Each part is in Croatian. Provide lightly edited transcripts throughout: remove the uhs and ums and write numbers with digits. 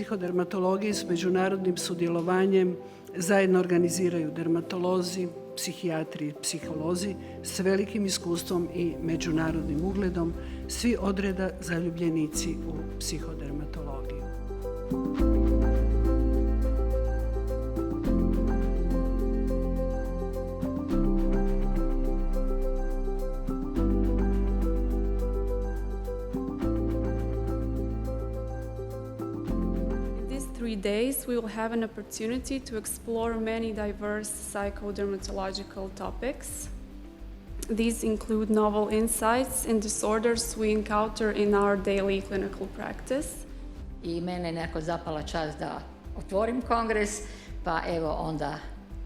psihodermatologije s međunarodnim sudjelovanjem zajedno organiziraju dermatolozi, psihijatri, psiholozi s velikim iskustvom i međunarodnim ugledom, svi odreda zaljubljenici u psihodermatologiju. These 3 days, we will have an opportunity to explore many diverse psychodermatological topics. These include novel insights in disorders we encounter in our daily clinical practice. I mene je nekako zapala čast da otvorim kongres, pa evo onda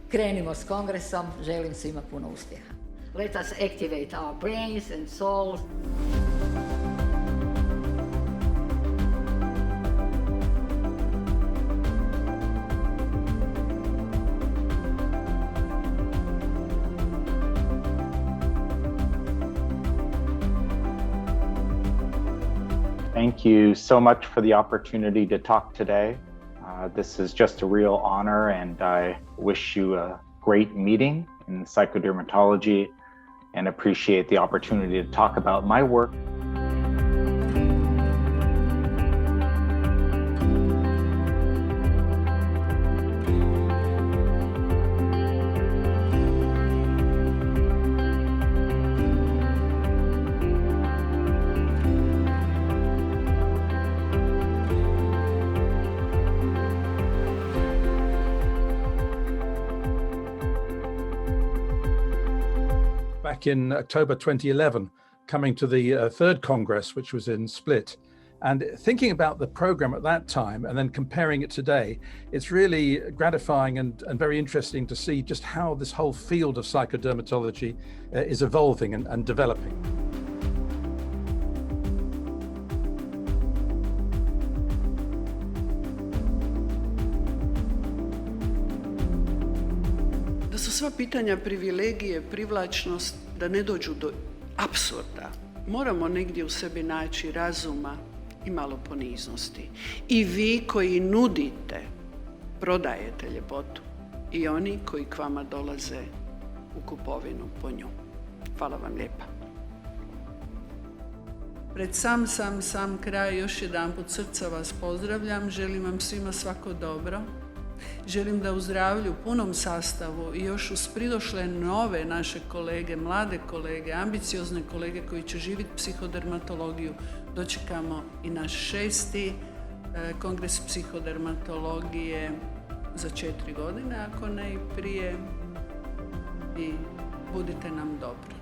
krenimo s kongresom, želim svima puno uspjeha. Let us activate our brains and souls. Thank you so much for the opportunity to talk today. This is just a real honor, and I wish you a great meeting in psychodermatology and appreciate the opportunity to talk about my work. Back in October 2011, coming to the third Congress, which was in Split, and thinking about the program at that time and then comparing it today, it's really gratifying and very interesting to see just how this whole field of psychodermatology is evolving and developing. Da su sva pitanja privilegije, privlačnost, da ne dođu do apsurda. Moramo negdje u sebi naći razuma i malo poniznosti. I vi koji nudite, prodajete ljepotu, i oni koji k vama dolaze u kupovinu po nju. Hvala vam lijepa. Pred sam kraj još jedanput srca vas pozdravljam, želim vam svima svako dobro. Želim da u zdravlju, punom sastavu i još uz pridošle nove naše kolege, mlade kolege, ambiciozne kolege koji će živjeti psihodermatologiju, dočekamo i naš 6. kongres psihodermatologije za 4 godine, ako ne i prije. I budite nam dobro.